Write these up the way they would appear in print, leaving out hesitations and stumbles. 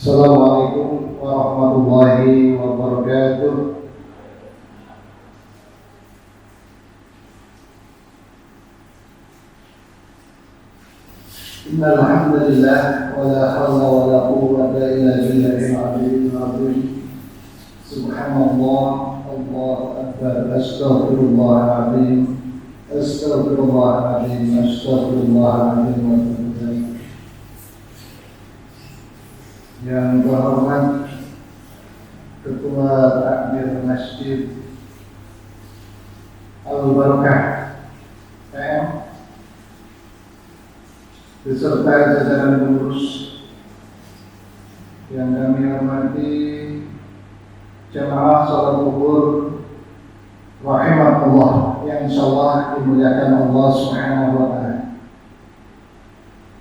Assalamualaikum warahmatullahi wabarakatuh. Innal hamdalillah wa la hawla wa la quwwata illa billahil aliyyil azim. Subhanallah, Allahu akbar, astaghfirullahaladzim, astaghfirullahaladzim, astaghfirullahaladzim wa atubu ilaih. Yang terhormat Ketua Takmir Masjid Al-Barakah PM beserta jajaran pengurus yang kami hormati, jamaah salat zuhur rahimakumullah yang insyaallah dimuliakan Allah Subhanahu wa taala.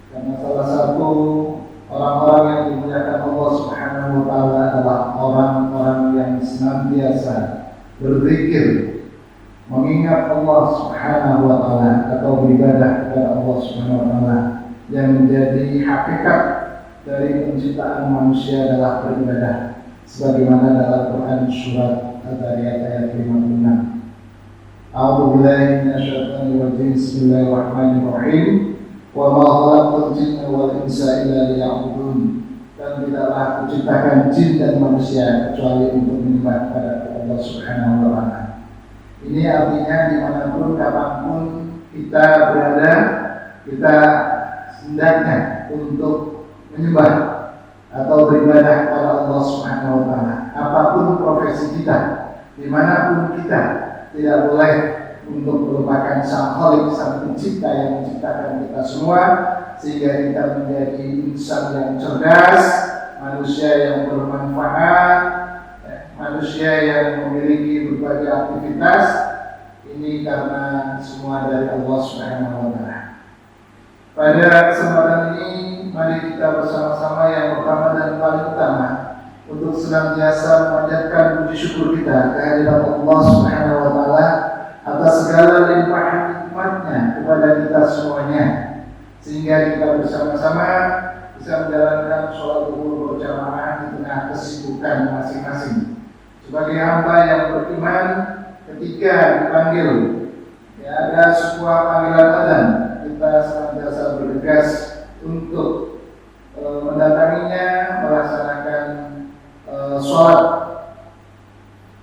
Karena salah satu orang-orang yang dimuliakan Allah Subhanahu wa taala adalah orang-orang yang senantiasa berzikir, mengingat Allah Subhanahu wa taala atau beribadah kepada Allah Subhanahu wa taala, yang menjadi hakikat dari penciptaan manusia adalah beribadah, sebagaimana dalam Quran surat Al-Zariyat ayat 56. A'udzubillahi minasyaitonir rajim. Bismillahirrahmanirrahim. Wa ma khalaqtul jinna wal insa illa liya'budun. Dan tidaklah kuciptakan jin dan manusia kecuali untuk menyembah kepada Allah Subhanahu wa taala. Ini artinya dimanapun kapanpun kita berada, kita hendaknya untuk menyembah atau beribadah kepada Allah Subhanahu wa taala. Apapun profesi kita, dimanapun kita, tidak boleh untuk melupakan Sang Khalik, Sang Pencipta yang menciptakan kita semua, sehingga kita menjadi insan yang cerdas, manusia yang bermanfaat, manusia yang memiliki berbagai aktivitas. Ini karena semua dari Allah Subhanahu wa taala. Pada kesempatan ini, mari kita bersama-sama yang pertama dan paling utama untuk senantiasa memanjatkan puji syukur kita kehadirat Allah Subhanahu wa taala atas segala limpahan nikmatnya kepada kita semuanya, sehingga kita bersama-sama bisa menjalankan sholat zuhur berjamaah di tengah kesibukan masing-masing. Sebagai hamba yang beriman, ketika dipanggil, ya, ada sebuah panggilan adzan, kita senantiasa bergegas untuk mendatanginya, melaksanakan sholat,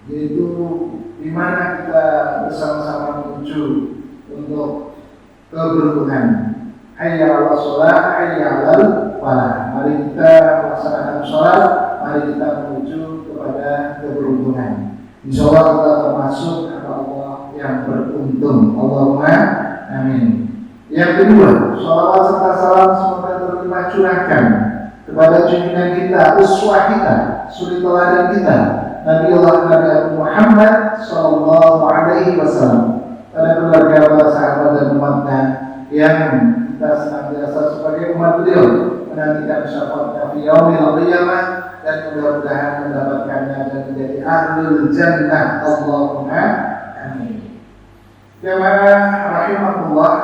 yaitu di mana kita bersama-sama menuju untuk keberuntungan. Hayya 'alas shalah, hayya 'alal falah. Mari kita melaksanakan sholat, mari kita menuju kepada keberuntungan. Insyaallah kita termasuk Allah yang beruntung. Allahumma amin. Yang kedua, sholawat serta salam semoga terlimpah curahkan kepada junjungan kita, uswah kita, suri teladan kita, Nabi Muhammad sallallahu alaihi wasallam, pada keluarga, para sahabat dan umatnya yang kita senantiasa sebagai umat beliau menantikan syafaatnya fi yaumil qiyamah, dan mudah-mudahan mendapatkannya dan menjadi ahlul jannah. Allahumma amin. Jamaah rahimakumullah,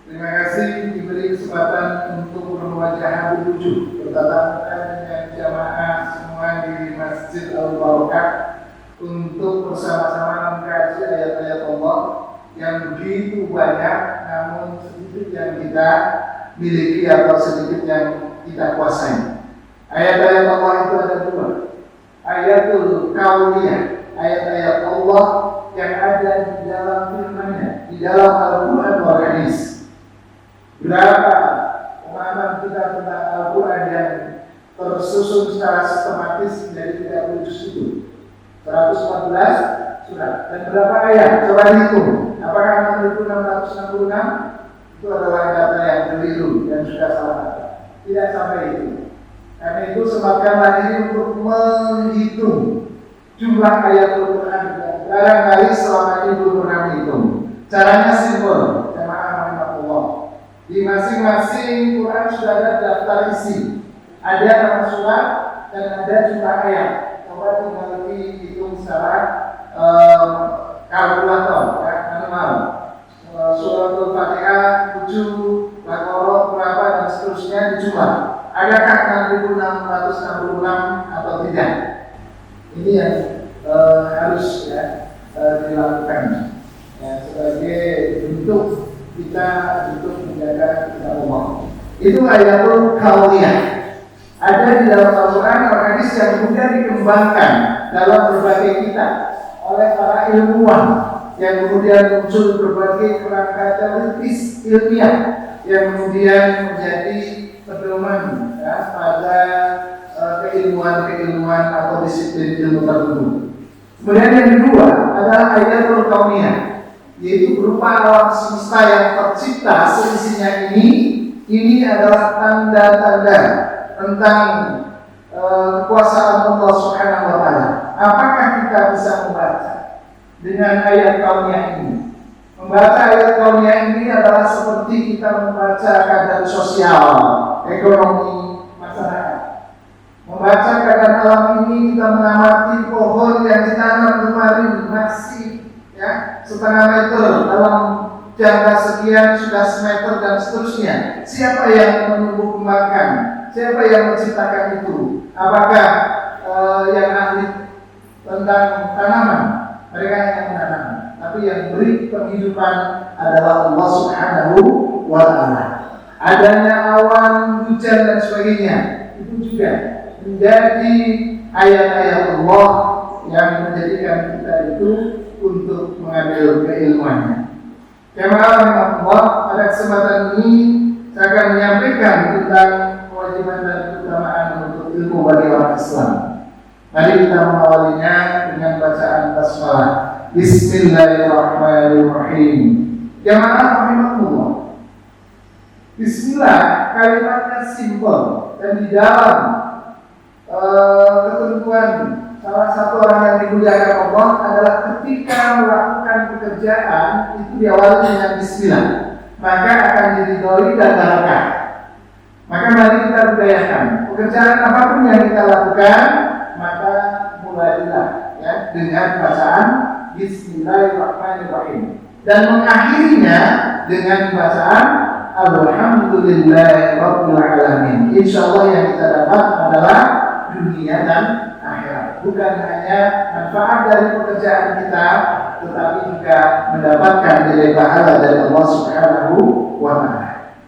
terima kasih diberi kesempatan untuk bermuajahah berwujuh bertatap muka dengan jamaah semua di Masjid Al-Barakah untuk bersama-sama mengkaji ayat-ayat Allah yang begitu banyak, namun sedikit yang kita miliki atau sedikit yang kita kuasai. Ayat-ayat Allah itu ada dua. Ayatul kauniyah, ayat-ayat Allah yang ada di dalam firman-Nya, di dalam Al-Quran wal Hadis. Berapa pemahaman kita tentang Al-Quran yang tersusun secara sistematis menjadi 30 juz itu, 114 surat, dan berapa ayat? Coba hitung. Apakah itu 666? Itu adalah data yang keliru dan sudah salah. Tidak sampai itu. Karena itu sempatkanlah diri untuk menghitung jumlah ayat Al-Quran. Barangkali selama ini belum pernah menghitung. Caranya simpel, jamaah rahmatullah. Di masing-masing Quran sudah ada daftar isi. Ada nama surat dan ada jumlah ayat. Coba tinggal dihitung secara kalkulator, ya, manual. Suratul Fatihah 7, Baqarah berapa dan seterusnya dijumlah. Adakah 6666 atau tidak? Ini yang harus dilakukan sebagai bentuk kita untuk menjaga kita Allah. Itu ayatul kauniyah. Ada di dalam Al-Quran hadis yang kemudian dikembangkan dalam berbagai kitab oleh para ilmuwan, yang kemudian muncul berbagai kerangka teoritis ilmiah yang kemudian menjadi pedoman pada keilmuan atau disiplin ilmu tertentu. Kemudian yang kedua adalah ayatul kauniyah, yaitu berupa alam semesta yang tercipta seisinya ini adalah tanda-tanda tentang kekuasaan Allah Subhanahu wa taala. Apakah kita bisa membaca dengan ayat kauniyah ini? Membaca ayat kauniyah ini adalah seperti kita membaca keadaan sosial, ekonomi masyarakat. Membaca keadaan alam ini, kita mengamati pohon yang ditanam kemarin masih setengah meter dalam jangka sekian, sudah semeter dan seterusnya. Siapa yang menumbuh kembangkan? Siapa yang menciptakan itu? Apakah yang ahli tentang tanaman? Mereka yang menanam, tapi yang beri penghidupan adalah Allah Subhanahu wa taala. Adanya awan, hujan dan sebagainya itu juga menjadi ayat-ayat Allah yang menjadikan kita itu untuk mengambil keilmuannya. Jemaah Allah, pada kesempatan ini saya akan menyampaikan tentang kewajiban dan keutamaan untuk ilmu bagi orang Islam. Mari kita mengawalinya dengan bacaan basmalah. Bismillahirrahmanirrahim. Jemaah rahimahullah. Bismillah kalimatnya simpel dan di dalam ketentuan salah satu orang yang dimuliakan Allah adalah ketika melakukan pekerjaan itu diawali dengan bismillah, maka akan diridhoi dan barokah. Maka mari kita budayakan pekerjaan apapun yang kita lakukan, maka mulailah dengan bacaan Bismillahirrahmanirrahim dan mengakhirinya dengan bacaan Alhamdulillahirabbil alamin. Insyaallah yang kita dapat adalah dunia dan akhirat. Bukan hanya manfaat dari pekerjaan kita, tetapi juga mendapatkan nilai pahala dari Allah Subhanahu wa taala.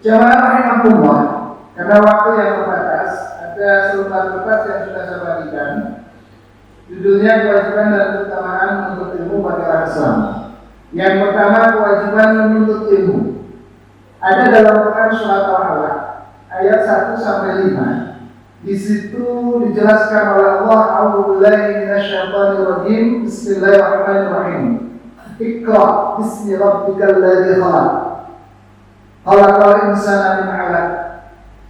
Jamaah rahimahullah, karena waktu yang terbatas, ada selembar kertas yang sudah saya bagikan. Judulnya kewajiban dan keutamaan menuntut ilmu bagi orang Islam. Yang pertama, kewajiban menuntut ilmu. Ada dalam Quran surat Al-Alaq ayat 1 sampai 5. Di situ dijelaskan oleh Allah, A'udzubillahi minasyaitonirrajim. Bismillahirrahmanirrahim. Iqra bismi rabbikal ladzi khalaq. Khalaqal insana min 'alaq.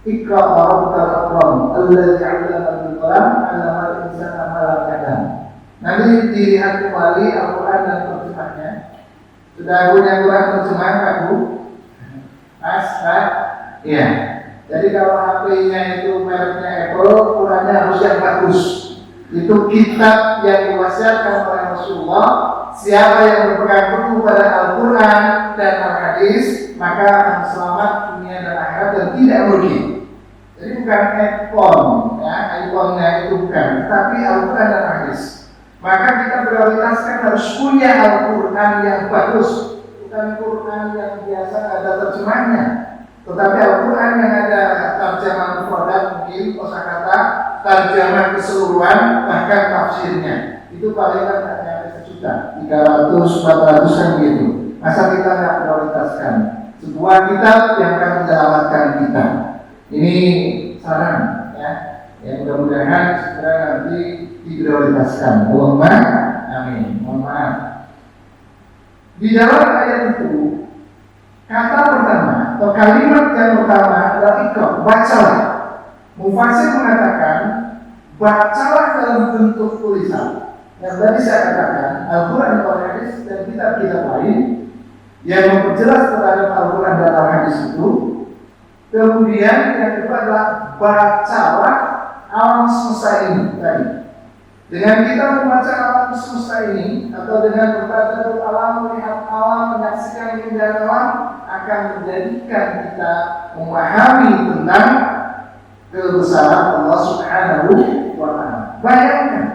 Iqra wa rabbukal akram alladzi 'allama bil qalam 'allamal insana ma lam ya'lam. Nanti dilihat kembali Al-Quran dan terjemahnya. Sudah punya Quran terjemah Pak Bu? Mas, Pak? Iya. Jadi kalau HP-nya itu mereknya Apple, Qurannya harus yang bagus. Itu kitab yang diwasiatkan oleh Rasulullah. Siapa yang berpegang teguh pada Al-Quran dan Al-Hadis, maka akan selamat dunia dan akhirat dan tidak merugi. Jadi bukan iPhone, iPhone-nya itu bukan, tapi Al-Quran dan Hadis. Maka kita prioritaskan harus punya Al-Quran yang bagus, bukan Quran yang biasa ada terjemahnya, tetapi Al-Quran yang ada terjemahan mufradat, mungkin kosakata, terjemah keseluruhan, bahkan tafsirnya. Itu paling kan hanya 1 juta, 300-400 kan gitu. Masa kita nggak prioritaskan sebuah kitab yang akan menyelamatkan kita? Ini saran ya mudah-mudahan segera nanti diprioritaskan. Allahumma amin. Mohon maaf. Di dalam ayat itu kata pertama atau kalimat yang pertama adalah ikra, bacalah. Mufasir mengatakan bacalah dalam bentuk tulisan. Yang tadi saya katakan Al-Quran dan Al-Hadis dan kitab-kitab lain yang memperjelas terhadap Al-Quran dan Al-Hadis itu. Kemudian yang kedua adalah bacalah alam semesta ini tadi. Dengan kita membaca alam semesta ini atau dengan berbaca alam, melihat alam, menyaksikan keindahan alam, akan menjadikan kita memahami tentang kebesaran Allah Subhanahu wa Ta'ala. Bayangkan,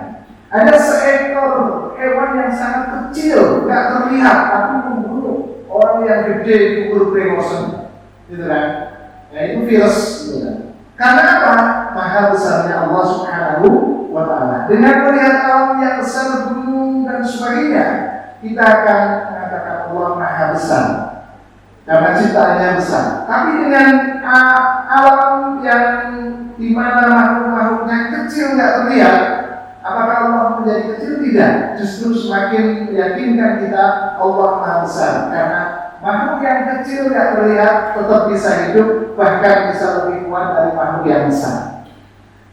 ada seekor hewan yang sangat kecil, nggak terlihat, tapi membunuh orang yang gede, kukur premosen, gitu kan? Ya itu virus, gitu kan? Karena apa? Maha besarnya Allah Subhanahu wa Ta'ala. Dengan melihat alam yang besar, gunung dan sebagainya, kita akan mengatakan Allah Maha besar karena ciptaannya besar. Tapi dengan alam yang dimana makhluk-makhluknya kecil nggak terlihat, apakah Allah menjadi kecil? Tidak. Justru semakin meyakinkan kita Allah Maha besar karena makhluk yang kecil nggak terlihat tetap bisa hidup, bahkan bisa lebih kuat dari makhluk yang besar.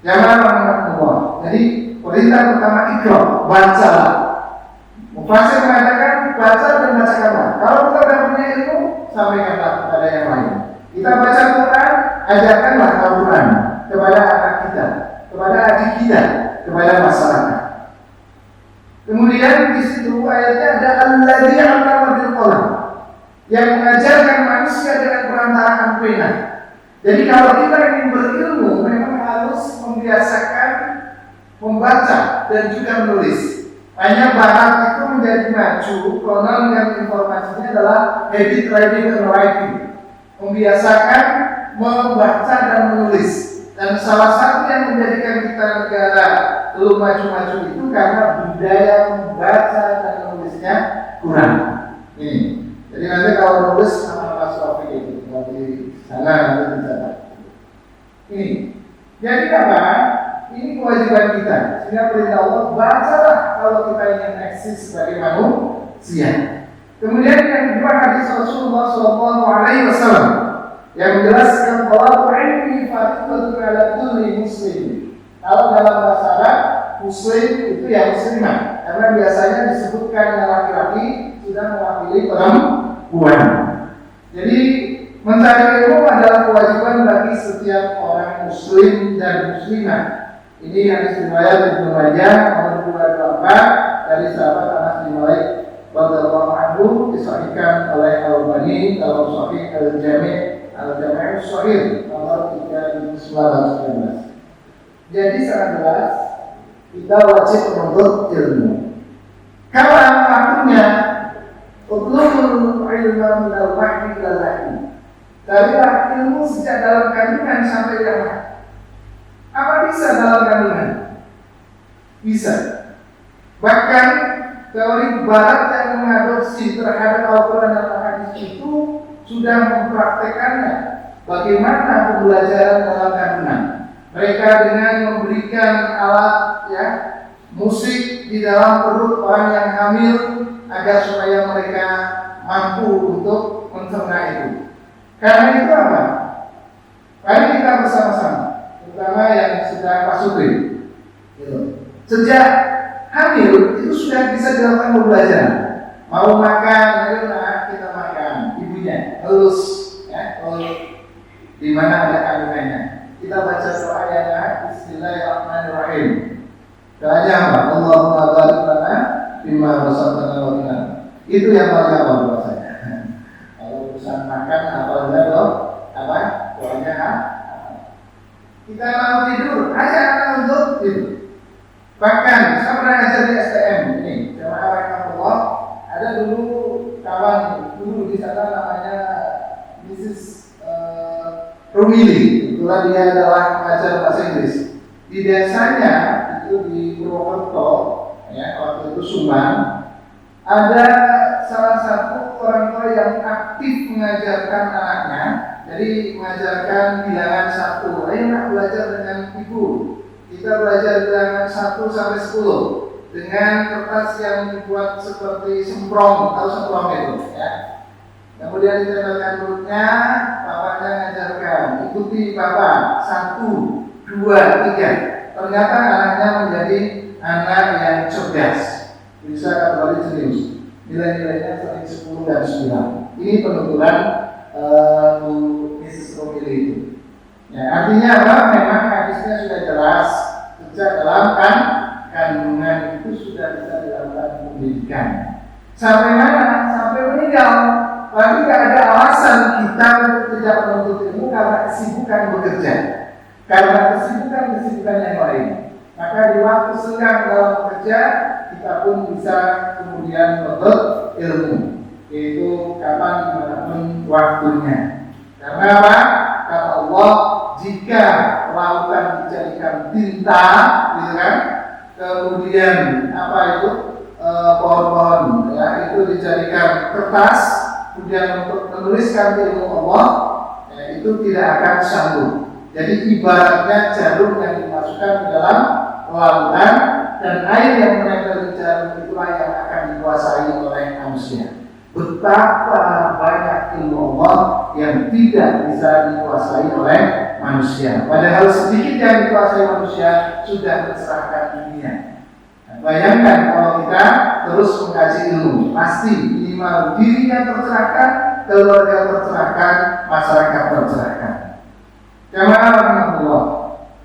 Jangan Allah. Jadi perintah pertama ikra, bacalah. Mufasir mengatakan baca dan bacakanlah. Kalau kita tidak punya ilmu, sampaikanlah kepada yang lain. Kita baca Quran, ajarkanlah Al-Quran kepada anak kita, kepada adik kita, kepada masyarakat. Kemudian di situ ayatnya ada alladzi 'allama bil qalam, yang mengajarkan manusia dengan perantaraan pena. Jadi kalau kita ingin berilmu, memang harus membiasakan membaca dan juga menulis. Hanya barat itu menjadi maju konon dengan informasinya adalah habit reading and writing, membiasakan membaca dan menulis. Dan salah satu yang menjadikan kita negara belum maju-maju itu karena budaya membaca dan menulisnya kurang. Ini. Jadi nanti kalau nulis sama Mas Taufik itu di sana nanti bisa. Ini. Jadi apa? Ini kewajiban kita. Sehingga perintah Allah, bacalah kalau kita ingin eksis sebagai manusia. Kemudian yang kedua, hadis Rasulullah SAW yang menjelaskan bahwa ilmi fardhu ala kulli muslim. Kalau dalam bahasa Arab, muslim itu ya muslimah, karena biasanya disebutkan yang laki-laki sudah mewakili perempuan. Jadi mencari ilmu adalah kewajiban bagi setiap orang muslim dan muslimah. Ini hadis riwayat Ibnu Majah nomor 224 dari sahabat Anas bin Malik radhiyallahu anhu, disahihkan oleh Al-Albani dalam Sahih Al-Jami' Sahih nomor 3919. Jadi sangat jelas kita wajib menuntut ilmu. Kapan waktunya? Utlubul ilma minal mahdi ilal lahdi. Carilah ilmu sejak dalam kandungan sampai kiamat. Apa bisa dalam kandungan? Bisa. Bahkan teori barat yang mengadopsi terhadap Al-Quran dan Al-Hadis itu sudah mempraktekannya. Bagaimana pembelajaran dalam kandungan? Mereka dengan memberikan alat musik di dalam perut orang yang hamil agar supaya mereka mampu untuk mencerna itu. Karena itu apa? Mari kita bersama-sama, terutama yang sudah pasutri, sejak hamil itu sudah bisa dilakukan pembelajaran. Mau makan, ayo nak kita makan, ibunya terus di mana ada kandungannya. Kita baca doa yang Bismillahirrahmanirrahim. Doanya apa? Allahumma barik lana bima razaqtana wa qina. Itu yang paling awal buat saya. Kalau urusan makan doanya kita mau tidur, aja untuk tidur. Bahkan saya pernah ngajar di STM ini, jamaah rahmatullah. Ada dulu kawan dulu di sana namanya Mrs. Rumili. Itulah dia adalah pengajar bahasa Inggris. Di desanya itu di Purwokerto, waktu itu Sumbang, ada salah satu orang tua yang aktif mengajarkan anaknya. Jadi mengajarkan bilangan 1. Ayo nak belajar dengan ibu. Kita belajar bilangan 1 sampai 10 dengan kertas yang dibuat seperti semprong, tahu semprong itu, ya. Kemudian ditempelkan perutnya, bapaknya mengajarkan, ikuti bapak 1, 2, 3. Ternyata anaknya menjadi anak yang cerdas, bisa kembali serius. Nilai-nilainya sering 10 dan 9. Ini penuturan Mrs. Romili itu. Ya, artinya apa? Memang hadisnya sudah jelas. Sejak dalam kandungan itu sudah bisa dilakukan pendidikan. Sampai mana? Sampai meninggal. Berarti tidak ada alasan kita untuk tidak menuntut ilmu karena kesibukan bekerja. karena kesibukan yang lain. Maka di waktu senggang dalam bekerja, kita pun bisa kemudian menuntut ilmu, yaitu kapan dimanapun waktunya. Karena apa? Kata Allah, jika lautan dijadikan tinta, gitu kan? Kemudian apa itu pohon-pohon, ya, itu dijadikan kertas, kemudian untuk menuliskan ilmu Allah, ya, itu tidak akan sanggup. Jadi ibaratnya jarum yang dimasukkan ke dalam lautan, dan air yang menempel di jarum itulah yang akan dikuasai oleh manusia. Betapa banyak ilmu Allah yang tidak bisa dikuasai oleh manusia. Padahal sedikit yang dikuasai manusia sudah terserahkan dunia. Nah, bayangkan kalau kita terus mengkaji ilmu, pasti minimal dirinya tercerahkan, keluarga tercerahkan, masyarakat tercerahkan. Jamaah rahmatullah.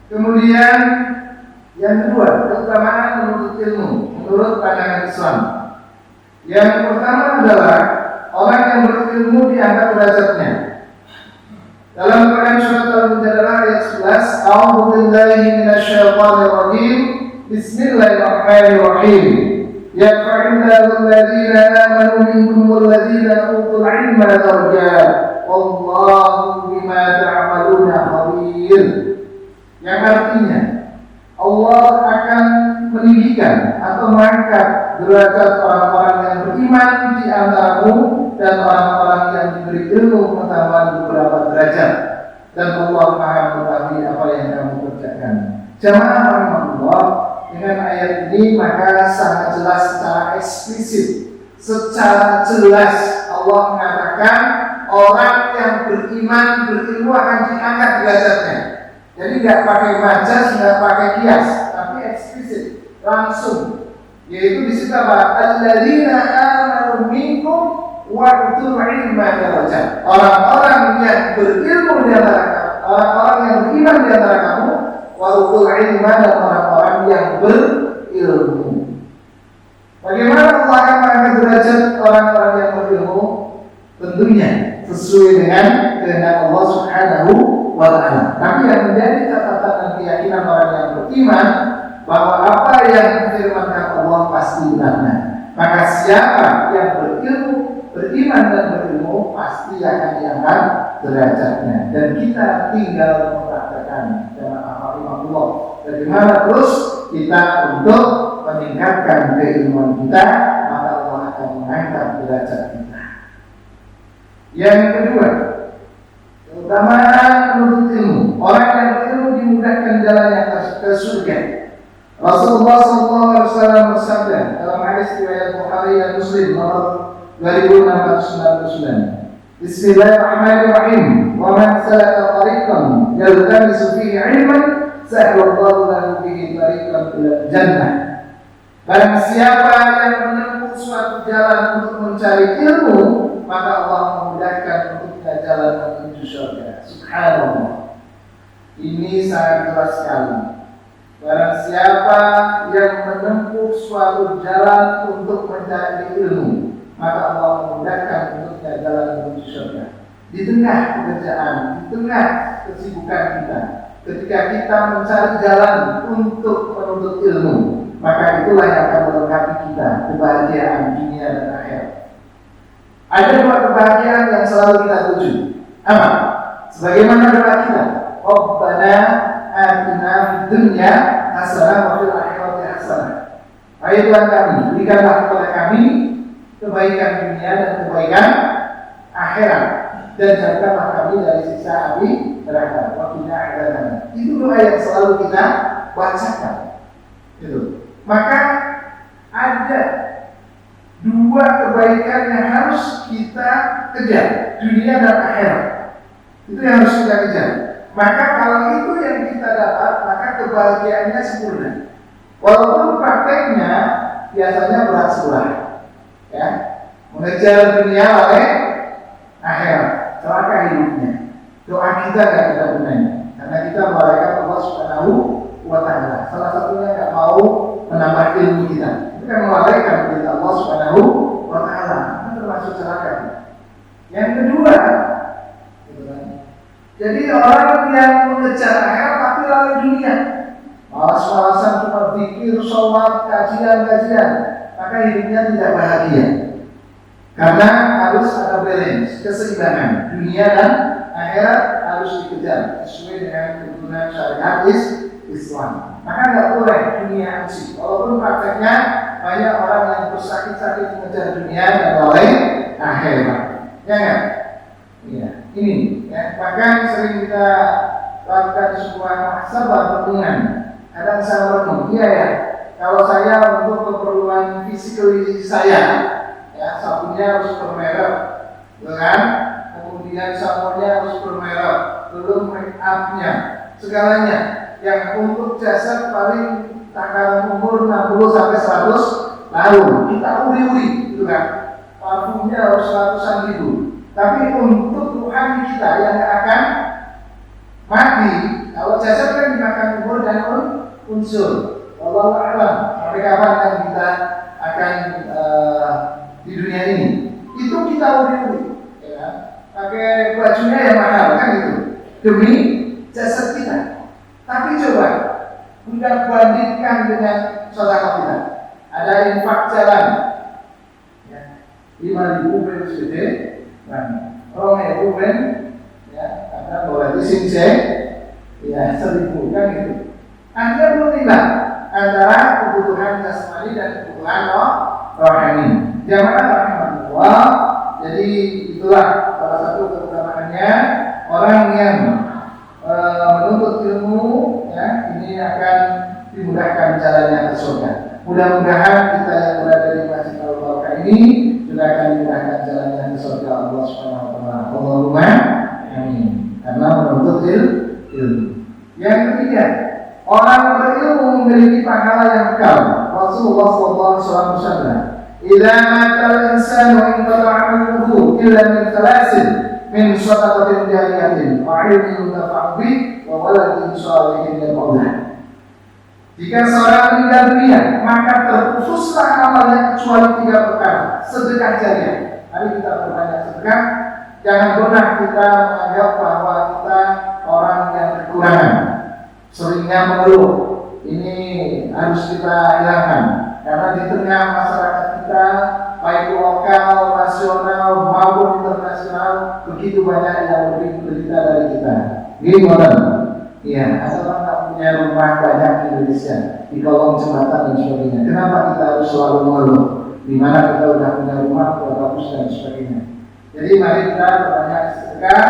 Kemudian yang kedua, keutamaan menuntut ilmu menurut pandangan Islam. Yang pertama adalah orang yang berilmu diangkat derajatnya. Dalam Quran surat Al-Mujadalah ayat 11, A'udzu billahi minasyaitonir rajim. Bismillahirrahmanirrahim. Yarfa'illahu alladhina amanu minkum walladhina utul 'ilma darajat. Wallahu bima ta'maluna khabir. Yang artinya Allah akan meninggikan atau mengangkat derajat orang-orang yang beriman di antaramu dan orang-orang yang diberi ilmu pengetahuan beberapa derajat, dan Allah Maha mengetahui apa yang kamu kerjakan. Jamaah rahmatullah, dengan ayat ini maka sangat jelas secara eksplisit, secara jelas Allah mengatakan orang yang beriman berilmu akan diangkat derajatnya. Jadi nggak pakai majas, nggak pakai kias, tapi eksplisit, langsung. Yaitu di situ apa? Alladzina amanu minkum wa utul ilma darajat. Orang-orang yang berilmu di antara kamu, orang-orang yang beriman di antara kamu, wa utul ilma, dan orang-orang yang berilmu. Bagaimana Allah akan mengangkat derajat orang-orang yang berilmu? Tentunya sesuai dengan kehendak Allah Subhanahu wa ta'ala. Tapi yang menjadi catatan dan keyakinan orang yang beriman bahwa apa yang difirmankan Allah pasti benar. Maka siapa yang berilmu, beriman dan berilmu pasti akan diangkat derajatnya. Dan kita tinggal mempraktekkan jamaah Allah. Bagaimana terus kita untuk meningkatkan keilmuan kita, maka Allah akan mengangkat derajat kita. Yang kedua, keutamaan menuntut ilmu. Orang yang berilmu dimudahkan jalannya ke surga. Rasulullah SAW bersabda dalam hadis riwayat Bukhari dan Muslim nomor 2699. Bismillahirrahmanirrahim. Wa man salaka tariqan yaltamisu fihi 'ilman sahhalallahu lahu bihi tariqan ila jannah. Barang siapa yang menempuh suatu jalan untuk mencari ilmu, maka Allah memudahkan untuknya jalan menuju surga. Subhanallah. Ini sangat jelas sekali. Barang siapa yang menempuh suatu jalan untuk mencari ilmu, maka Allah memudahkan untuknya jalan menuju surga. Di tengah pekerjaan, di tengah kesibukan kita, ketika kita mencari jalan untuk menuntut ilmu, maka itulah yang akan melengkapi kita kebahagiaan dunia dan akhirat. Ada dua kebahagiaan yang selalu kita tuju. Apa? Sebagaimana doa kita, Rabbana atina fid dunya hasanah wa fil akhirati hasanah. Wahai Tuhan kami, berikanlah kepada kami kebaikan dunia dan kebaikan akhirat, dan jagalah kami dari siksa api neraka. Wa qina adzabannar. Itu doa yang selalu kita bacakan. Itu. Maka ada dua kebaikan yang harus kita kejar, dunia dan akhirat. Itu yang harus kita kejar. Maka kalau itu yang kita dapat, maka kebahagiaannya sempurna. Walaupun prakteknya biasanya berat sebelah, ya, mengejar dunia oleh akhirat, celaka hidupnya. Doa kita nggak ada gunanya, karena kita melalaikan Allah Subhanahu wa Ta'ala. Salah satunya nggak mau menambah ilmu kita, itu kan melalaikan perintah Allah Subhanahu wa Ta'ala. Itu termasuk celaka. Yang kedua, Jadi orang yang mengejar akhirat tapi lalai dunia, malas-malasan cuma zikir, sholat, kajian, maka hidupnya tidak bahagia. Karena harus ada balance, keseimbangan dunia dan akhirat harus dikejar sesuai dengan tuntunan syariat Islam. Maka nggak boleh dunia asik. Walaupun prakteknya banyak orang yang bersakit-sakit mengejar dunia dan lalai akhirat. Ya kan? Iya. Ini ya, bahkan sering kita lakukan sebuah muhasabah renungan. Kadang saya merenung, iya ya. Kalau saya untuk keperluan fisikal saya, ya sabunnya harus bermerek, kan? Kemudian sabunnya harus bermerek, belum make upnya, segalanya. Yang untuk jasad paling takaran umur 60 sampai 100 tahun. Kita uri-uri, gitu kan? Parfumnya harus ratusan ribu. Tapi untuk Tuhan kita yang akan mati, kalau jasad kan dimakan umur dan unsur. Wallahu a'lam. Sampai kapan kan kita akan di dunia ini? Itu kita uri-uri, ya. Pakai bajunya yang mahal kan itu demi jasad kita. Tapi coba kita bandingkan dengan sedekah kita. Ada infak jalan, ya, 5.000 PSBD. Orang yang bukan, ya, karena boleh disinggung, ya 1.000 kan gitu. Anda belum timbang antara kebutuhan jasmani dan kebutuhan rohani. Jamaah rahmatullah. Jadi itulah salah satu keutamaannya orang yang menuntut ilmu, ya, ini akan dimudahkan jalannya ke surga. Mudah-mudahan kita yang berada di Masjid Al-Barokah ini juga akan dimudahkan jalannya ke surga Allah Subhanahu wa taala. Allahumma amin. Karena menuntut ilmu. Yang ketiga, orang berilmu memiliki pahala yang kekal. Rasulullah SAW bersabda, "Idza mata al-insanu inqata'a 'amaluhu illa min thalathin, min shadaqatin jariyatin, wa 'ilmin yuntafa'u bihi, wa waladin shalihin yad'u lahu." Jika seorang meninggal dunia, maka terputuslah amalnya kecuali 3 perkara. Sedekah jariah. Mari kita berbanyak sedekah. Jangan pernah kita menganggap bahwa kita orang yang kekurangan, seringnya mengeluh. Ini harus kita hilangkan. Karena di tengah masyarakat kita, baik lokal, nasional maupun internasional, begitu banyak yang lebih menderita dari kita. Gimana? Iya, ada orang tak punya rumah banyak di Indonesia, di kolong jembatan dan sebagainya. Kenapa kita harus selalu mengeluh? Di mana kita sudah punya rumah, sudah bagus dan sebagainya. Jadi mari kita berbanyak sedekah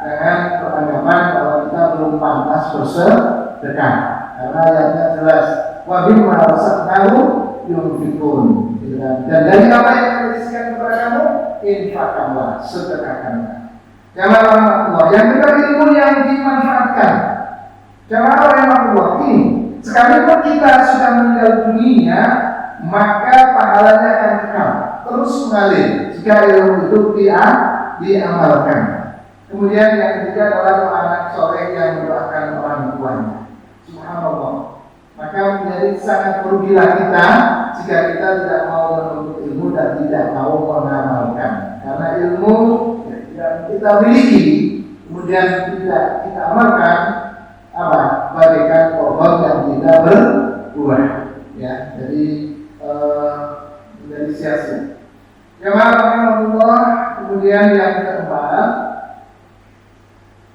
dengan beranggapan bahwa kita belum pantas bersedekah. Karena ayatnya jelas, wa bimma razaqnahu yunfiqun. Dan dari apa yang diberikan kepada kamu, infakkanlah, sedekahkanlah. Jamaah Allah, yang kedua ilmu yang dimanfaatkan. Jamaah Allah ini, sekalipun kita sudah meninggal dunia, maka pahalanya akan kekal, terus mengalir jika ilmu itu diamalkan. Kemudian yang ketiga adalah anak soleh yang mendoakan orang tuanya. Subhanallah. Maka menjadi sangat merugilah kita jika kita tidak mau menuntut ilmu dan tidak mau mengamalkan. Karena ilmu yang kita miliki kemudian tidak kita amalkan, bagaikan pohon yang tidak berbuah, ya. Jadi menjadi sia-sia. Jamaah, kemudian yang keempat,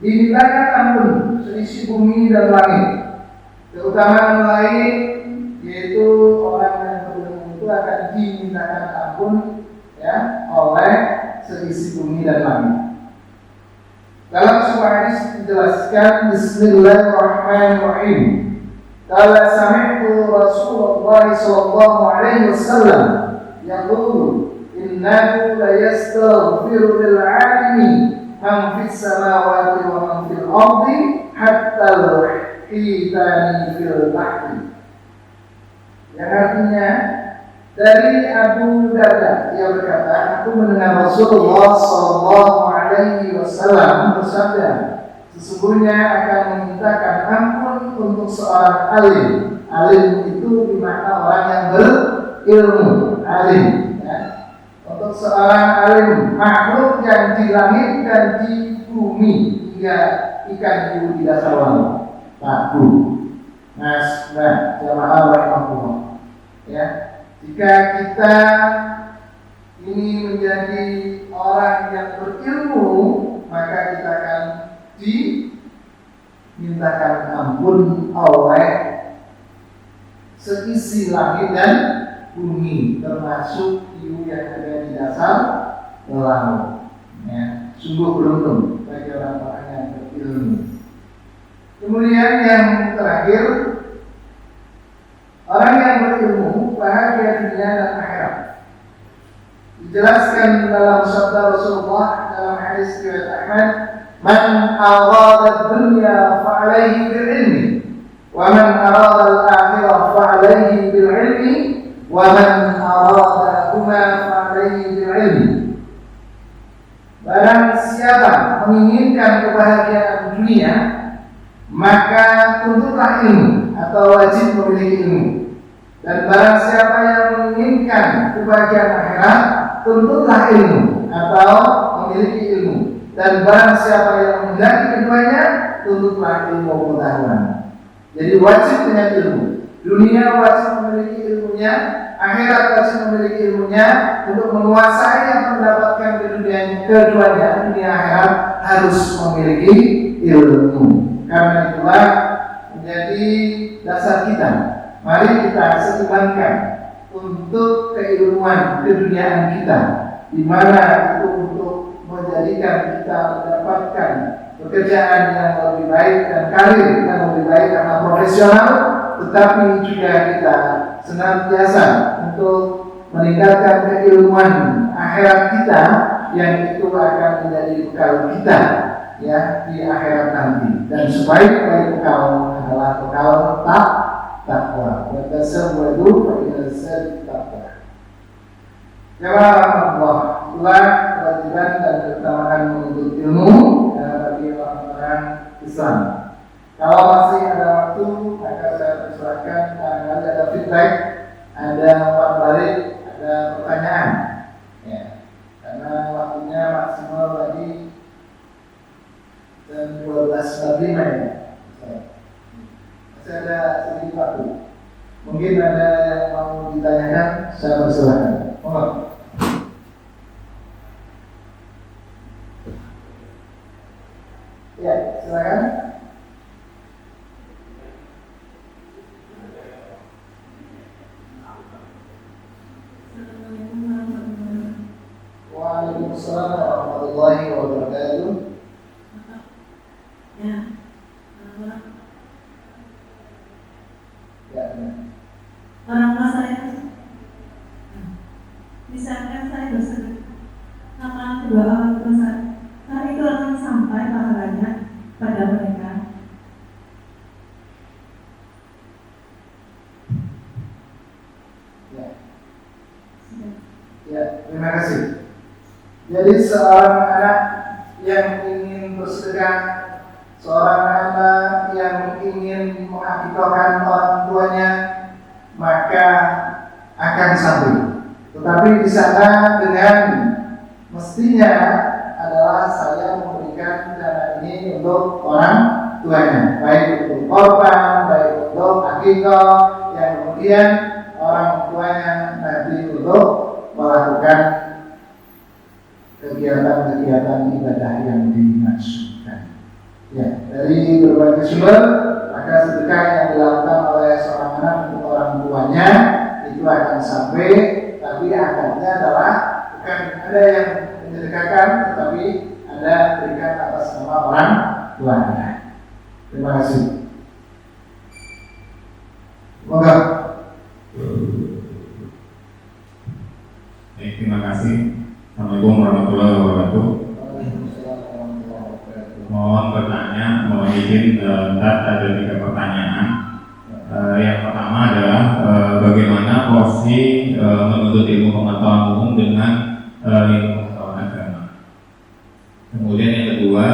dimintakan ampun seisi bumi dan langit. Keutamaan lain yaitu orang yang berilmu itu akan dimintakan ampun, ya, oleh seisi bumi dan langit. Dalam sebuah hadis dijelaskan, Bismillahirrahmanirrahim. Qala sami'tu Rasulullah sallallahu alaihi wasallam yaqulu innahu la yastaghfiru lil 'alimi man fis samawati wa man fil ardi hatta al-hitani fil bahri. Yang artinya dari Abu Darda, dia berkata, aku mendengar Rasulullah sallallahu alaihi wasallam bersabda, sesungguhnya akan memintakan ampun untuk seorang alim. Alim itu dimakna orang yang berilmu, alim, ya. Untuk seorang alim, makhluk yang di langit dan di bumi hingga ikan hiu di dasar laut. Tabu. Jamaah rahimahullah. Ya, jika kita ini menjadi orang yang berilmu, maka kita akan dimintakan ampun oleh seisi langit dan bumi, termasuk hiu yang ada di dasar laut. Ya, sungguh beruntung bagi orang-orang yang berilmu. Kemudian yang terakhir, orang yang berilmu bahagia dunia dan akhirat. Dijelaskan dalam sabda Rasulullah dalam hadis riwayat Ahmad, "Man arada dunya fa alaihi bil ilmi, wa man arada al akhirah fa alaihi bil ilmi, wa man arada huma fa alaihi bil ilmi." Barang siapa menginginkan kebahagiaan dunia, maka tuntutlah ilmu atau wajib memiliki ilmu. Dan barang siapa yang menginginkan kebahagiaan akhirat, tuntutlah ilmu atau memiliki ilmu. Dan barang siapa yang menghendaki keduanya, tuntutlah ilmu pengetahuan. Jadi wajib dengan ilmu. Dunia wajib memiliki ilmunya, akhirat wajib memiliki ilmunya. Untuk menguasai yang mendapatkan keduanya, dunia akhirat harus memiliki ilmu. Karena itulah menjadi dasar kita. Mari kita seimbangkan untuk keilmuan keduniaan kita, di mana itu untuk menjadikan kita mendapatkan pekerjaan yang lebih baik dan karir yang lebih baik karena profesional, tetapi juga kita senantiasa untuk meningkatkan keilmuan akhirat kita yang itu akan menjadi bekal kita ya di akhirat nanti. Dan sebaik-baik bekal adalah bekal takwa. Watasawwadu fa inna as-sadqa taqwa. Jamaah Allah, itulah kewajiban dan keutamaan menuntut ilmu bagi orang-orang Islam. Kalau masih ada waktu, maka saya persilakan ada feedback, ada umpan balik, ada pertanyaan. Ya, karena waktunya maksimal tadi jam 12.45 ya. Masih ada sedikit waktu. Mungkin ada yang mau ditanyakan, saya persilakan. Mohon. Ya, silakan. Waalaikumsalam warahmatullahi wabarakatuh. Orang tua saya, misalkan saya bersedekah sama kedua orang tua saya itu akan sampai pahalanya pada mereka. Ya, terima kasih. Jadi seorang anak yang ingin bersedekah, seorang anak yang ingin mengakikahkan orang tuanya, maka akan sampai. Tetapi di sana dengan mestinya adalah saya memberikan dana ini untuk orang tuanya, baik untuk korban, baik untuk akikah, yang kemudian orang tuanya nanti untuk melakukan kegiatan-kegiatan ibadah yang dimaksudkan. Ya, dari berbagai sumber, maka sedekah yang dilakukan oleh seorang anak untuk orang tuanya itu akan sampai, tapi akadnya adalah bukan ada yang menyedekahkan, tetapi ada berikan atas nama orang tuanya. Terima kasih. Semoga. Terima kasih. Assalamualaikum warahmatullahi wabarakatuh. Mohon bertanya, mohon izin, ada 3 pertanyaan. Yang pertama adalah bagaimana porsi menuntut ilmu pengetahuan umum dengan ilmu pengetahuan agama. Kemudian yang kedua,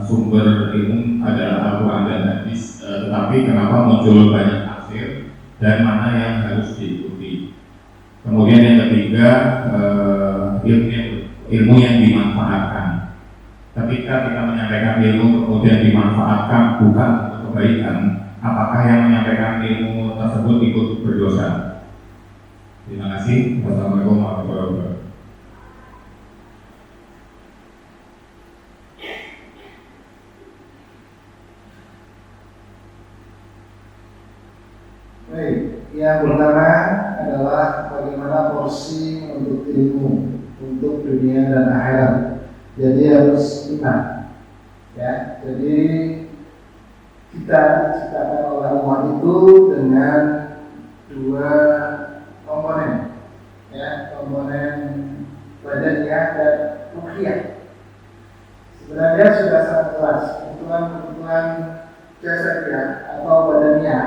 sumber ilmu adalah Al-Quran dan hadis, tetapi kenapa muncul banyak tafsir dan mana yang harus diikuti. Kemudian yang ketiga, ilmu yang dimanfaatkan. ketika kita menyampaikan ilmu kemudian dimanfaatkan bukan untuk kebaikan, apakah yang menyampaikan ilmu tersebut ikut berdosa? Terima kasih. Wassalamualaikum warahmatullahi wabarakatuh. Baik, yang pertama adalah bagaimana porsi untuk ilmu untuk dunia dan akhirat. Jadi harus iman, ya. Jadi kita diciptakan oleh Allah itu dengan dua komponen, ya, komponen badannya dan ruhiyah. Sebenarnya sudah sangat jelas kebutuhan jasadiah atau badannya,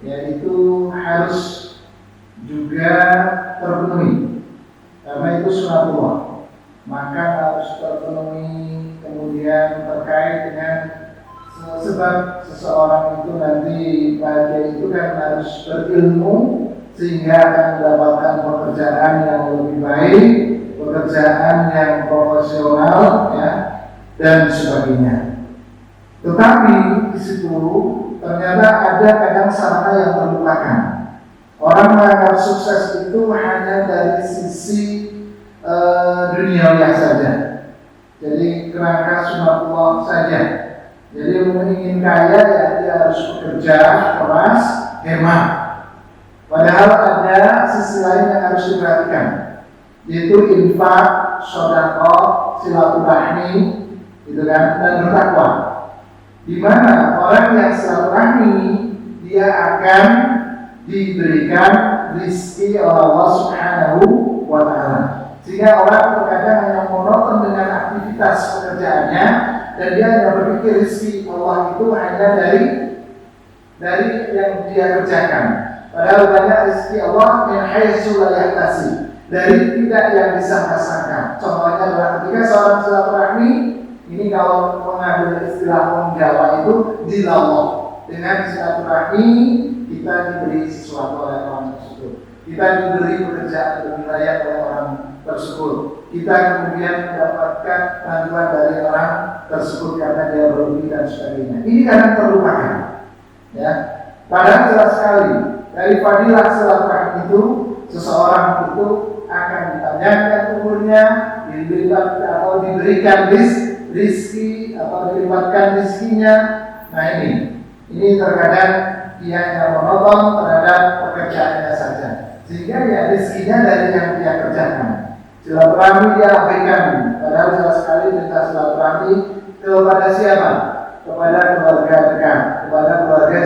yaitu harus juga terpenuhi karena itu sunatullah, maka harus terpenuhi. Kemudian terkait dengan sebab seseorang itu nanti bahagia itu kan harus berilmu sehingga akan mendapatkan pekerjaan yang lebih baik, pekerjaan yang profesional, ya, dan sebagainya. Tetapi di situ ternyata ada kadang sarana yang terlupakan. Orang menganggap sukses itu hanya dari sisi duniawi saja. Jadi kerangka sunatullah saja. Jadi ingin kaya ya dia harus bekerja keras, hemat. Padahal ada sisi lain yang harus diperhatikan, yaitu infak, sedekah, silaturahmi, gitu kan, dan bertakwa. Di mana orang yang silaturahmi dia akan diberikan rizki oleh Allah Subhanahu wa Ta'ala. Sehingga orang terkadang hanya monoton dengan aktivitas pekerjaannya dan dia hanya berpikir rizki Allah itu hanya dari yang dia kerjakan. Padahal banyak rizki Allah yang haitsu la yahtasi, dari tidak yang disangka-sangka. Contohnya adalah ketika seorang silaturahmi, ini kalau mengambil istilah orang Jawa itu dilallah. Dengan silaturahmi kita diberi sesuatu oleh orang tersebut, kita diberi pekerjaan lebih layak oleh orang tersebut, kita kemudian mendapatkan bantuan dari orang tersebut karena dia berlebih dan sebagainya. Ini kadang terlupakan, ya. Padahal jelas sekali dari fadilah silaturahmi itu seseorang itu akan ditanyakan umurnya, dilipat atau diberikan rizki atau dilipatkan rizkinya. Nah ini terkadang dia hanya monoton terhadap pekerjaannya saja, sehingga ya rizkinya dari yang dia kerjakan. Silaturahmi dia abaikan, padahal jelas sekali minta silaturahmi kepada siapa? Kepada keluarga dekat, kepada keluarga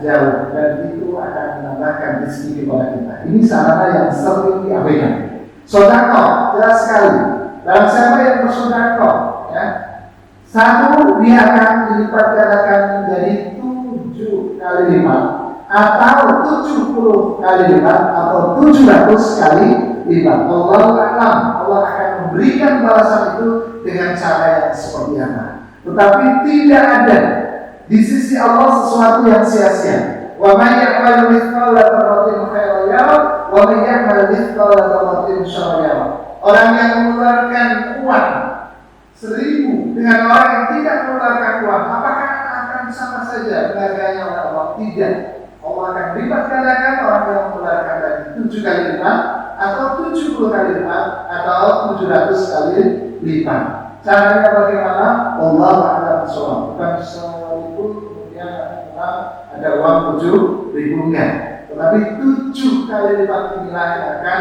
jauh, dan itu akan menambahkan rezeki kepada kita. Ini sarana yang sering diabaikan. Sedekah jelas sekali. Dalam siapa yang bersedekah, ya, satu dia akan dilipat gandakan menjadi 7 kali lipat, atau 70 kali lipat, atau 700 kali lipat. Allahu a'lam. Allah akan memberikan balasan itu dengan cara yang seperti apa. Tetapi tidak ada di sisi Allah sesuatu yang sia-sia. Wa may ya'mal mithqala dzarratin khairan yarah wa may ya'mal mithqala dzarratin syarran yarah. Orang yang mengeluarkan uang 1000 dengan orang yang tidak mengeluarkan uang, apakah akan sama saja harganya oleh Allah? Tidak. Allah akan lipat gandakan orang yang mengeluarkan dari 7 kali lipat, atau 70 kali lipat, atau 700 kali lipat. Caranya bagaimana? Allah a'lam bishawab. Bukan sekalipun kemudian ada uang 7.000 enggak, tetapi 7 kali lipat inilah yang akan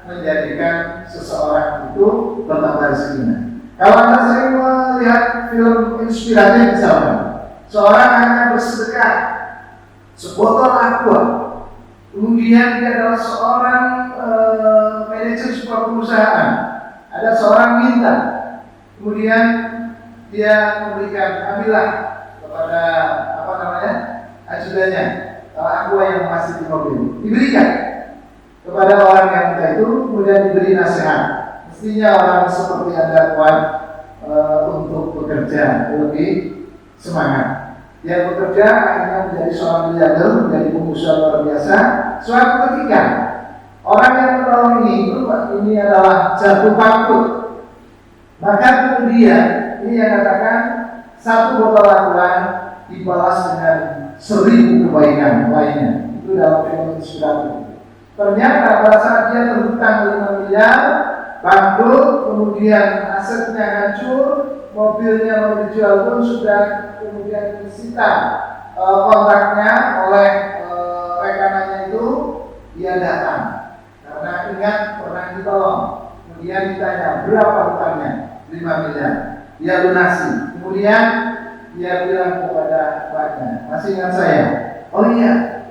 menjadikan seseorang itu bertambah rezekinya. Kalau Anda sering melihat film inspiratif misalnya, seorang hanya bersedekah sebotol aqua, kemudian dia adalah seorang manajer sebuah perusahaan, ada seorang minta, kemudian dia memberikan, ambillah kepada ajudannya aqua yang masih di mobil, diberikan kepada orang yang minta itu, kemudian diberi nasihat. Mestinya orang seperti Anda kuat untuk bekerja lebih semangat. Dia bekerja akhirnya menjadi seorang miliarder, menjadi pengusaha luar biasa. Suatu ketika orang yang menolong ini adalah jatuh bangkrut, maka kemudian ini yang katakan satu botol aqua dibalas dengan 1000 kebaikan lainnya. Itu dalam film inspiratif. Ternyata pada saat dia terhutang 5 miliar, bangkrut, kemudian asetnya hancur, mobilnya mau dijual pun sudah kemudian disita kontraknya oleh rekanannya itu, dia datang karena ingat pernah ditolong. Kemudian ditanya berapa hutangnya, 5 miliar, dia lunasi. Kemudian dia bilang kepada tuannya, masih ingat saya? Oh iya,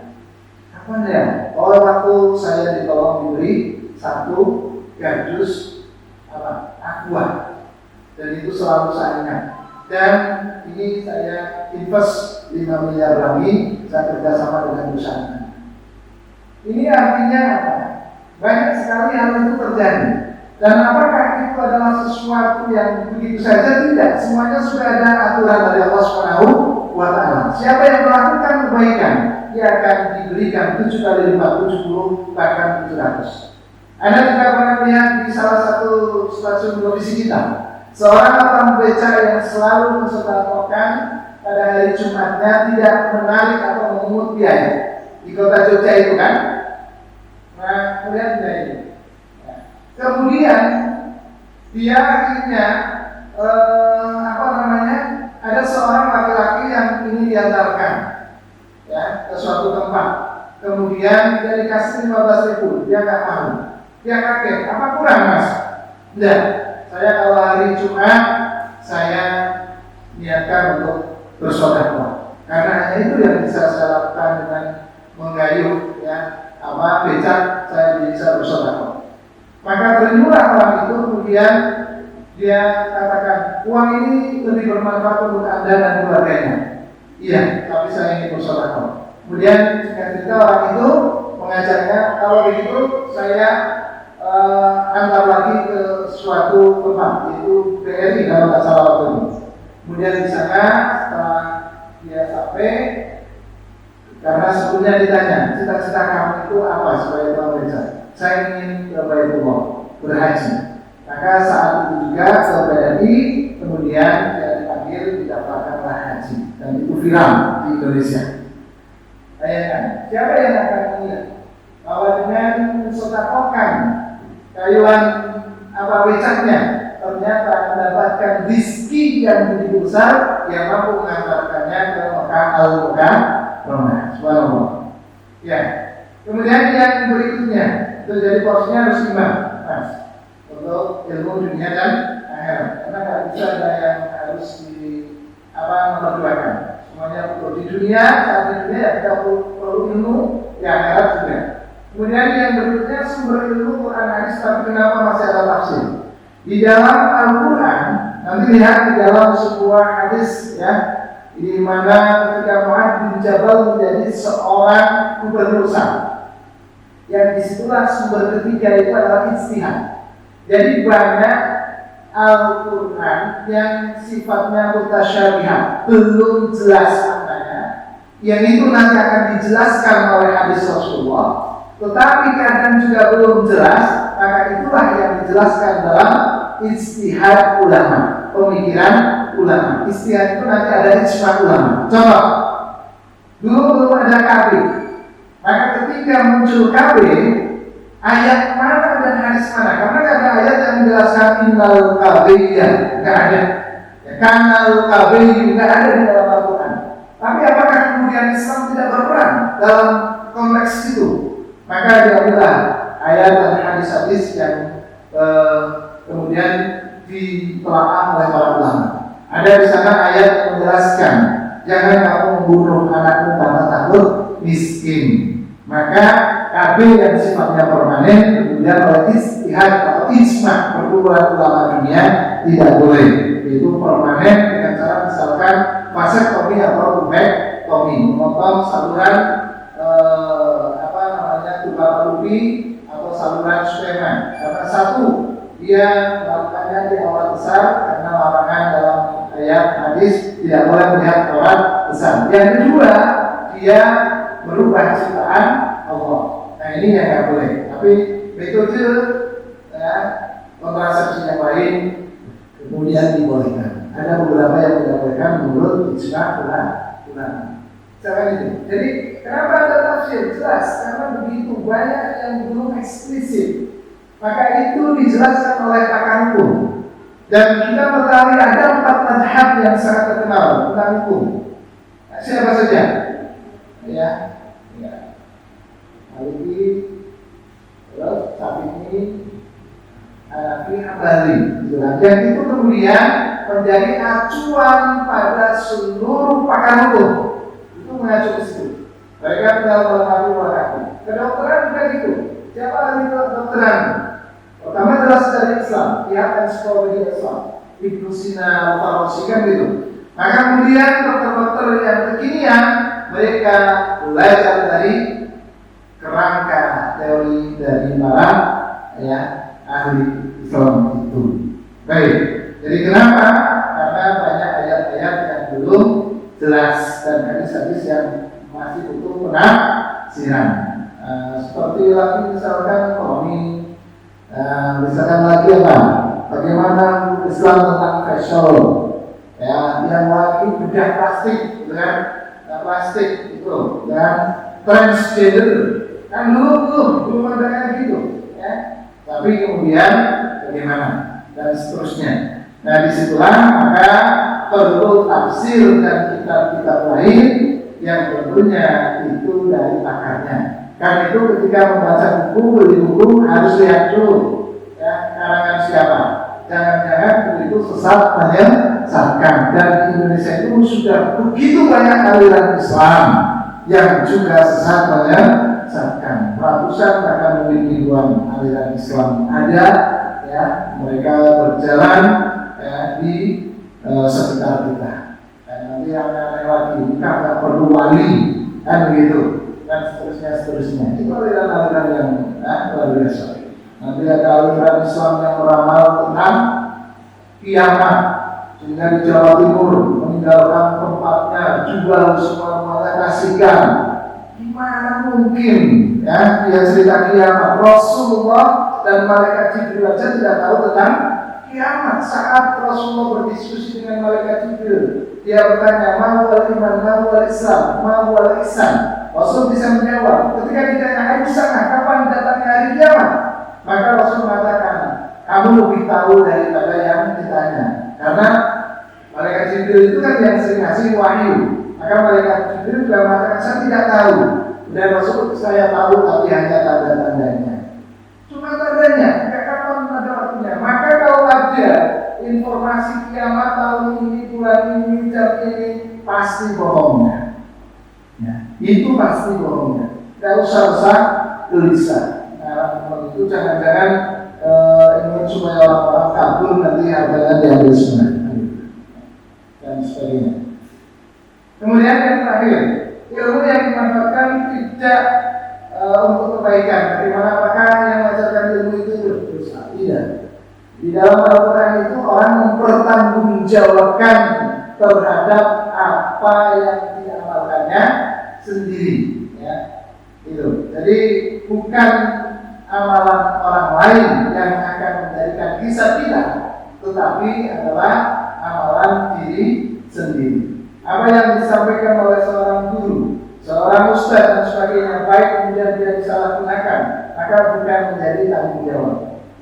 kapan ya? Oh, waktu saya ditolong diberi 1 gardus aqua, dan itu selalu saya ingat. Dan ini saya invest 5 miliar lagi, saya kerjasama dengan perusahaan. Ini artinya apa? Banyak sekali hal itu terjadi. Dan apakah itu adalah sesuatu yang begitu saja? Tidak. Semuanya sudah ada aturan dari Allah Subhanahu wa Ta'ala. Siapa yang melakukan kebaikan, dia akan diberikan 7 kali lipat, 70 bahkan 700. Anda juga pernah lihat di salah satu stasiun televisi kita, seorang tukang beca yang selalu mensedekahkan pada hari Jumatnya tidak menarik atau memungut biaya di kota Jogja itu kan? Nah, kemudian ini. Kemudian dia akhirnya ada seorang laki-laki yang ini diantarkan ya ke suatu tempat. Kemudian dia dikasih 15.000, dia nggak mau. Dia kaget, apa kurang mas? Tidak, saya kalau hari Jumat saya niatkan untuk bersedekah. Karena hanya itu yang bisa saya lakukan dengan menggayuh ya becak, saya bisa bersedekah. Maka ternyulah orang itu, kemudian dia katakan, uang ini lebih bermanfaat untuk Anda dan keluarganya. Iya, tapi saya ingin bersedekah. Kemudian ketika orang itu mengajarnya, kalau begitu saya antar lagi ke suatu tempat, yaitu BRI kalau tidak salah waktu itu. Kemudian di sana setelah dia sampai, karena sebelumnya ditanya, cita-cita kamu itu apa supaya Tuhan beca? Saya ingin ke Baitullah, berhaji. Maka saat itu juga ke BRI, kemudian dia dipanggil, didaftarkanlah haji, dan itu viral di Indonesia. Bayangkan, siapa yang akan mengira bahwa dengan mensedekahkan kayuan becaknya ternyata mendapatkan rezeki yang begitu besar yang mampu mengantarkannya ke Mekah al-Mukarramah. Subhanallah. Ya. Kemudian yang berikutnya, itu jadi porsinya harus imbang, Mas, untuk ilmu dunia dan akhirat. Karena nggak bisa ada yang harus memperduakan. Semuanya perlu di dunia, saat di dunia ya kita perlu ilmu, di akhirat juga. Kemudian yang berikutnya sumber ilmu Quran hadis, tapi kenapa masih ada tafsir? Di dalam Al-Quran, nanti lihat di dalam sebuah hadis ya, di mana ketika Mu'adz bin Jabal menjadi seorang gubernur Syam, yang disitulah sumber ketiga itu adalah ijtihad. Jadi banyak Al-Quran yang sifatnya mutasyabihat, belum jelas maknanya, yang itu nanti akan dijelaskan oleh hadis Rasulullah, tetapi kadang juga belum jelas, maka itulah yang dijelaskan dalam ijtihad ulama, pemikiran ulama. Ijtihad itu nanti ada ijma ulama. Contoh, dulu belum ada KB, maka ketika muncul KB, ayat mana dan hadis mana? Karena tidak ada ayat yang menjelaskan innal kabiyah, tidak ada. Ya, kanal kabiyah tidak ada di dalam Al-Quran. Tapi apakah kemudian Islam tidak berperan dalam konteks itu? Maka diambillah ayat dan hadis-hadis yang kemudian ditelaah oleh para ulama. Ada di sana ayat yang menjelaskan, jangan kamu membunuh anakmu karena takut miskin. Maka KB yang sifatnya permanen kemudian oleh ijtihad atau ijma perkumpulan ulama dunia tidak boleh. Itu permanen dengan cara misalkan vasektomi atau lubektomi, memotong saluran tuba parupi atau saluran sperma. Karena satu, dia melakukannya di aurat besar karena larangan dalam ayat hadis tidak boleh melihat aurat besar. Yang kedua, dia merubah ciptaan Allah. Nah ini yang tidak boleh. Tapi metode kontrasepsi yang lain kemudian dibolehkan. Ada beberapa yang dilakukan menurut ijma ulama. Misalkan itu. Jadi kenapa ada tafsir? Jelas karena begitu banyak yang belum eksplisit. Maka itu dijelaskan oleh pakar hukum. Dan kita mengetahui ada 4 mazhab yang sangat terkenal tentang hukum. Nah, siapa saja? Ya. Maliki, terus Syafi'i, Hanafi, Hambali. Dan itu kemudian menjadi acuan pada seluruh pakar hukum. Itu mengacu ke situ. Mereka tinggal melengkapi waktu. Kedokteran juga gitu. Siapa ahli kedokteran? Pertama jelas dari Islam, pihak dan psikologi Islam. Ibnu Sina, Al-Farabi kan gitu. Maka kemudian dokter-dokter yang kekinian mereka belajar dari kerangka teori dari para ahli Islam itu. Baik. Jadi kenapa? Karena banyak ayat-ayat yang belum jelas dan hadis-hadis yang masih butuh penafsiran. Seperti lagi misalkan ekonomi, misalkan lagi apa? Bagaimana Islam tentang fashion? Yang lagi bedah plastik, dengan plastik itu, dan transgender. Kan belum ada yang gitu, ya. Tapi kemudian bagaimana dan seterusnya. Nah disitulah maka perlu tafsir dan kitab-kitab lain yang tentunya itu dari pakarnya. Karena itu ketika membaca buku, beli buku harus lihat dulu karangan siapa. Jangan-jangan itu sesat menyesatkan. Dan di Indonesia itu sudah begitu banyak aliran Islam yang juga sesat menyesatkan. Ratusan bahkan mungkin ribuan aliran Islam ada, ya, mereka berjalan di sekitar kita. Dan nanti yang aneh lagi, kita nggak perlu wali, kan begitu, dan seterusnya. Itu aliran-aliran yang luar biasa. Nanti ada aliran Islam yang beramal tentang kiamat, sehingga di Jawa Timur meninggalkan tempatnya, jual semua kasihkan. Gimana mungkin dia cerita kiamat? Rasulullah dan malaikat Jibril saja tidak tahu tentang kiamat. Saat Rasulullah berdiskusi dengan malaikat Jibril, dia bertanya, "Ma huwal iman, ma huwal Islam, ma huwal ihsan?" Rasul bisa menjawab. Ketika ditanya, "Ayo sana, kapan datangnya hari kiamat?" Maka Rasul mengatakan, "Kamu lebih tahu daripada yang ditanya." Karena malaikat Jibril itu kan yang sering ngasih wahyu. Maka malaikat Jibril juga mengatakan, "Saya tidak tahu." Dan Rasul, "Saya tahu tapi hanya tanda-tandanya." Cuma tandanya, kapan ada waktunya. Maka kalau ada informasi kiamat tahun ini, bulan ini, jam ini, pasti bohongnya. Itu pasti bohongnya. Tidak usah gelisah. Itu jangan-jangan ingin supaya orang-orang kabur nanti harganya diambil semua dan sebagainya. Kemudian yang terakhir, ilmu yang dimanfaatkan tidak untuk kebaikan. Bagaimana apakah yang mengajarkan ilmu itu berdosa? Tidak. Di dalam Al-Quran itu orang mempertanggungjawabkan terhadap apa yang diamalkannya sendiri. Ya. Itu. Jadi bukan amalan orang lain yang akan menjadikan hisab kita, tetapi adalah amalan diri sendiri. Apa yang disampaikan oleh seorang guru, seorang ustaz dan sebagainya, baik kemudian dia disalahgunakan, maka bukan menjadi tanggung jawab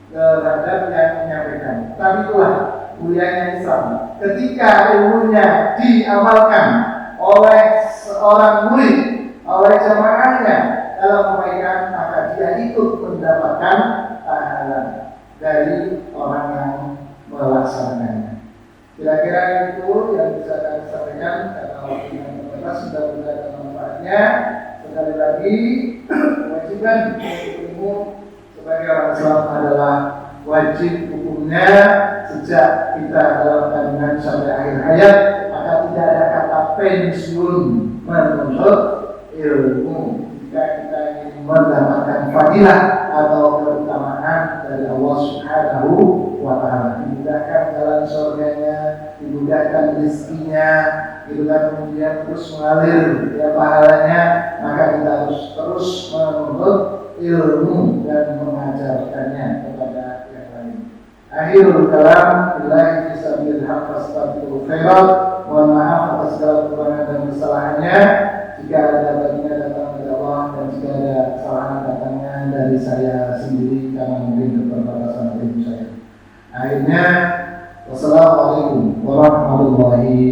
terhadap yang menyampaikan. Tapi itulah mulianya Islam. Ketika ilmunya diamalkan oleh seorang murid, oleh jamaahnya dalam kebaikan, maka dia ikut mendapatkan pahala dari orang yang melaksanakannya. Kira-kira itu yang bisa kami sampaikan karena waktu yang terbatas, sudah ada manfaatnya. Sekali lagi, kewajiban ilmu sebagai orang Islam adalah wajib hukumnya sejak kita dalam kandungan sampai akhir hayat. Maka tidak ada kata pensiun menuntut ilmu. Jika kita ingin mendapatkan fadilah atau keutamaan dari Allah Subhanahu wa Ta'ala, dimudahkan jalan surganya, dimudahkan rezekinya, itu kan kemudian terus mengalir pahalanya, maka kita harus terus menuntut ilmu dan mengajarkannya kepada yang lain. Akhirul kalam, billahi fisabilillah. bil haqq fastaghfirul khairat. Mohon maaf atas segala kekurangan dan kesalahannya. Jika ada baginya datang dari Allah dan jika ada kesalahan datangnya dari saya sendiri karena mungkin keterbatasan ilmu saya. Akhirnya, wassalamualaikum warahmatullahi